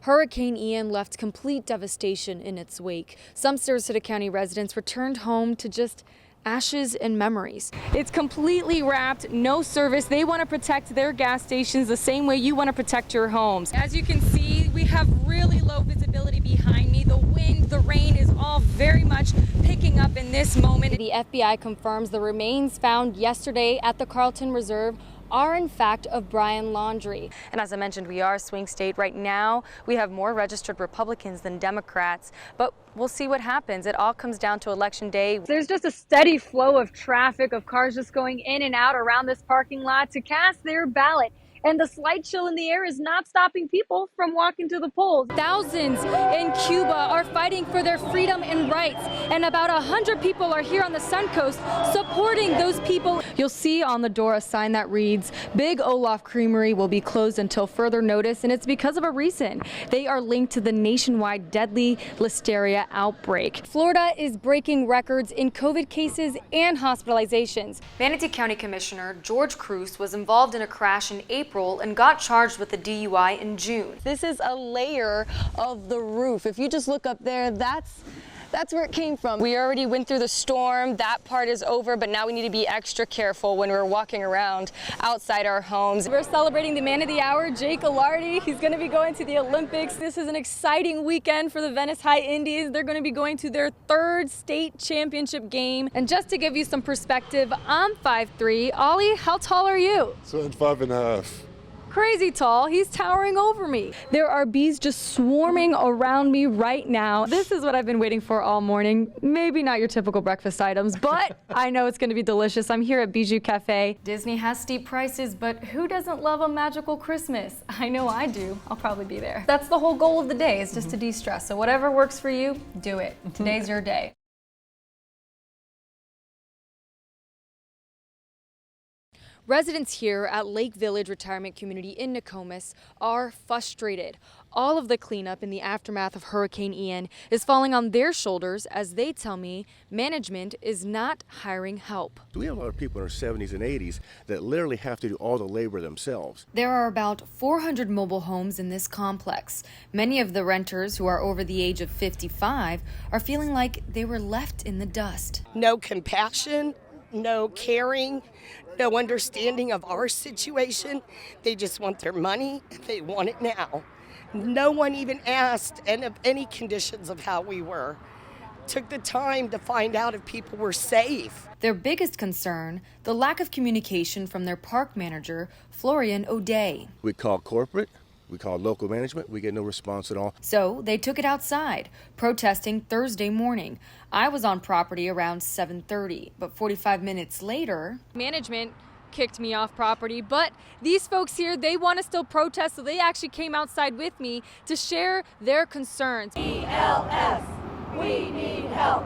Hurricane Ian left complete devastation in its wake. Some Sarasota County residents returned home to just ashes and memories. It's completely wrapped, no service. They want to protect their gas stations the same way you want to protect your homes. As you can see, we have really low visibility behind me. The wind, the rain is all very much picking up in this moment. The FBI confirms the remains found yesterday at the Carlton Reserve are in fact of Brian Laundrie. And as I mentioned, we are a swing state. Right now, we have more registered Republicans than Democrats, but we'll see what happens. It all comes down to Election Day. There's just a steady flow of traffic, of cars just going in and out around this parking lot to cast their ballot. And the slight chill in the air is not stopping people from walking to the polls. Thousands in Cuba are fighting for their freedom and rights. And about 100 people are here on the Sun Coast supporting those people. You'll see on the door a sign that reads, Big Olaf Creamery will be closed until further notice. And it's because of a reason. They are linked to the nationwide deadly listeria outbreak. Florida is breaking records in COVID cases and hospitalizations. Manatee County Commissioner George Cruz was involved in a crash in April and got charged with a DUI in June. This is a layer of the roof. If you just look up there, that's where it came from. We already went through the storm. That part is over, but now we need to be extra careful when we're walking around outside our homes. We're celebrating the man of the hour, Jake Alardi. He's going to be going to the Olympics. This is an exciting weekend for the Venice High Indies. They're going to be going to their third state championship game. And just to give you some perspective, I'm 5'3". Ollie, how tall are you? So I'm 5.5. Crazy tall. He's towering over me. There are bees just swarming around me right now. This is what I've been waiting for all morning. Maybe not your typical breakfast items, but I know it's going to be delicious. I'm here at Bijou Cafe. Disney has steep prices, but who doesn't love a magical Christmas? I know I do. I'll probably be there. That's the whole goal of the day, is just to de-stress. So whatever works for you, do it. Today's your day. Residents here at Lake Village Retirement Community in Nokomis are frustrated. All of the cleanup in the aftermath of Hurricane Ian is falling on their shoulders as they tell me management is not hiring help. We have a lot of people in their 70s and 80s that literally have to do all the labor themselves. There are about 400 mobile homes in this complex. Many of the renters who are over the age of 55 are feeling like they were left in the dust. No compassion, no caring, no understanding of our situation. They just want their money and they want it now. No one even asked any conditions of how we were. Took the time to find out if people were safe. Their biggest concern, the lack of communication from their park manager, Florian O'Day. We call corporate, we call local management, we get no response at all. So they took it outside, protesting Thursday morning. I was on property around 7:30, but 45 minutes later, management kicked me off property, but these folks here, they want to still protest, so they actually came outside with me to share their concerns. ELS, we need help.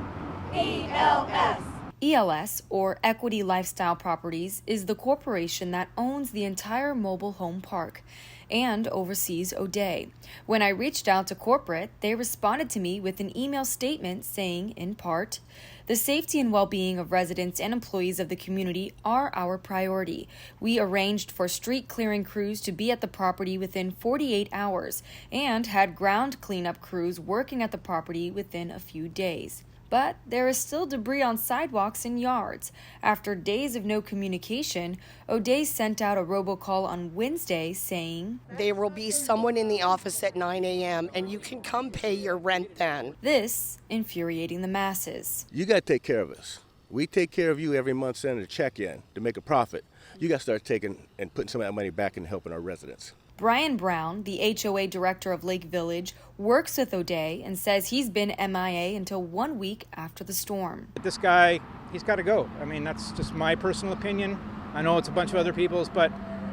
ELS. ELS, or Equity Lifestyle Properties, is the corporation that owns the entire mobile home park and oversees O'Day. When I reached out to corporate, they responded to me with an email statement saying, in part, the safety and well-being of residents and employees of the community are our priority. We arranged for street clearing crews to be at the property within 48 hours and had ground cleanup crews working at the property within a few days. But there is still debris on sidewalks and yards. After days of no communication, O'Day sent out a robocall on Wednesday saying, There will be someone in the office at 9 a.m. and you can come pay your rent then. This infuriating the masses. You got to take care of us. We take care of you every month, sending a check in to make a profit. You got to start taking and putting some of that money back and helping our residents. Brian Brown, the HOA director of Lake Village, works with O'Day and says he's been MIA until 1 week after the storm. This guy, he's got to go. I mean, that's just my personal opinion. I know it's a bunch of other people's, but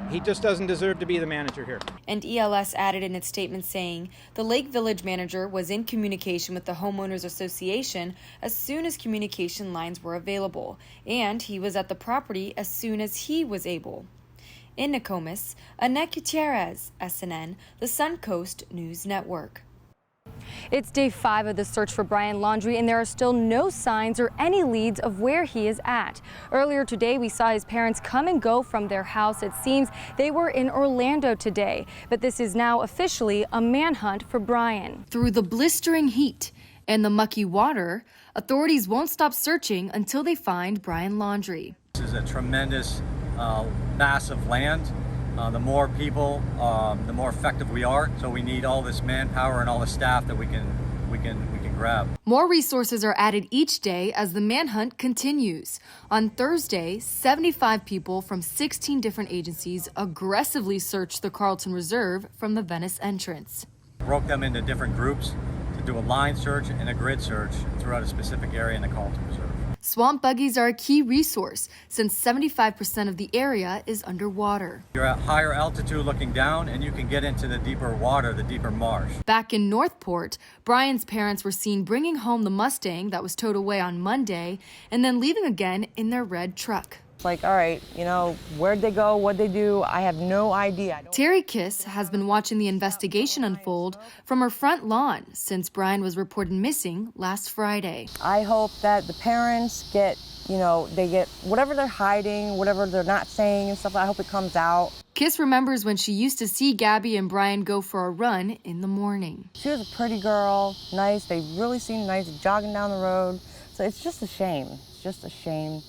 he just doesn't deserve to be the manager here. And ELS added in its statement saying the Lake Village manager was in communication with the Homeowners Association as soon as communication lines were available, and he was at the property as soon as he was able. In Nokomis, Annette Gutierrez, SNN, the Suncoast News Network. It's day 5 of the search for Brian Laundrie, and there are still no signs or any leads of where he is at. Earlier today, we saw his parents come and go from their house. It seems they were in Orlando today, but this is now officially a manhunt for Brian. Through the blistering heat and the mucky water, authorities won't stop searching until they find Brian Laundrie. This is a tremendous, massive land. The more people, the more effective we are. So we need all this manpower and all the staff that we can grab. More resources are added each day as the manhunt continues. On Thursday, 75 people from 16 different agencies aggressively searched the Carlton Reserve from the Venice entrance. Broke them into different groups to do a line search and a grid search throughout a specific area in the Carlton Reserve. Swamp buggies are a key resource since 75% of the area is underwater. You're at higher altitude looking down and you can get into the deeper water, the deeper marsh. Back in Northport, Brian's parents were seen bringing home the Mustang that was towed away on Monday and then leaving again in their red truck. It's like, all right, you know, where'd they go? What'd they do? I have no idea. Terry Kiss has been watching the investigation unfold from her front lawn since Brian was reported missing last Friday. I hope that the parents get, you know, they get whatever they're hiding, whatever they're not saying and stuff. I hope it comes out. Kiss remembers when she used to see Gabby and Brian go for a run in the morning. She was a pretty girl, nice. They really seemed nice, jogging down the road. So it's just a shame. It's just a shame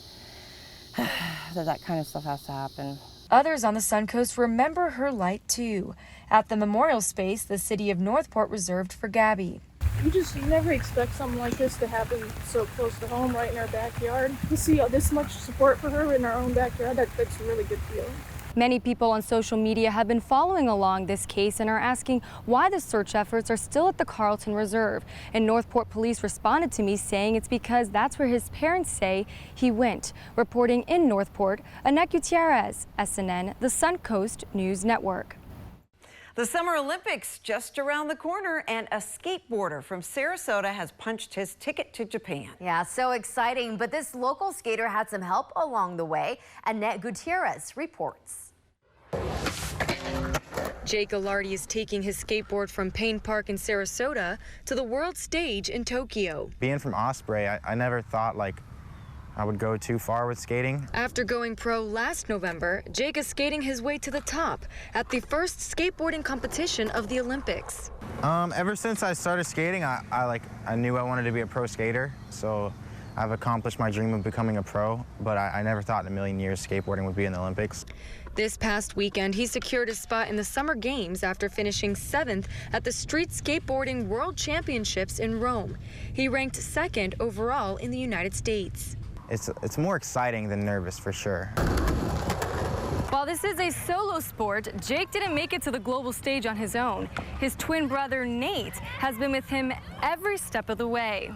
that kind of stuff has to happen. Others on the Suncoast remember her light too, at the memorial space the city of Northport reserved for Gabby. You never expect something like this to happen so close to home, right in our backyard. To see this much support for her in our own backyard, that's a really good feeling. Many people on social media have been following along this case and are asking why the search efforts are still at the Carlton Reserve. And Northport police responded to me saying it's because that's where his parents say he went. Reporting in Northport, Annette Gutierrez, SNN, the Suncoast News Network. The Summer Olympics just around the corner, and a skateboarder from Sarasota has punched his ticket to Japan. Yeah, so exciting. But this local skater had some help along the way. Annette Gutierrez reports. Jake Alardi is taking his skateboard from Payne Park in Sarasota to the world stage in Tokyo. Being from Osprey, I never thought I would go too far with skating. After going pro last November, Jake is skating his way to the top at the first skateboarding competition of the Olympics. Ever since I started skating, I knew I wanted to be a pro skater, so I've accomplished my dream of becoming a pro, but I never thought in a million years skateboarding would be in the Olympics. This past weekend, he secured a spot in the Summer Games after finishing 7th at the Street Skateboarding World Championships in Rome. He ranked 2nd overall in the United States. It's more exciting than nervous, for sure. While this is a solo sport, Jake didn't make it to the global stage on his own. His twin brother, Nate, has been with him every step of the way.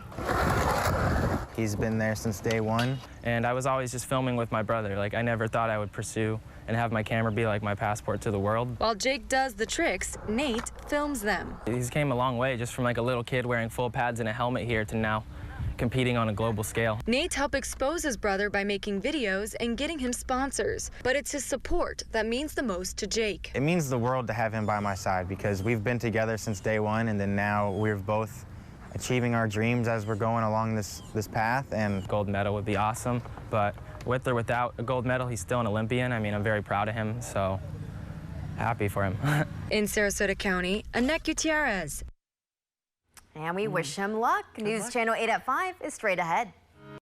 He's been there since day one. And I was always just filming with my brother. I never thought I would pursue and have my camera be like my passport to the world. While Jake does the tricks, Nate films them. He's came a long way, just from a little kid wearing full pads and a helmet here to now competing on a global scale. Nate helped expose his brother by making videos and getting him sponsors, but it's his support that means the most to Jake. It means the world to have him by my side because we've been together since day one, and then now we're both achieving our dreams as we're going along this path. And gold medal would be awesome, but with or without a gold medal, he's still an Olympian. I mean, I'm very proud of him, so happy for him. In Sarasota County, Annette Gutierrez. And we wish him luck. News Channel 8 at 5 is straight ahead.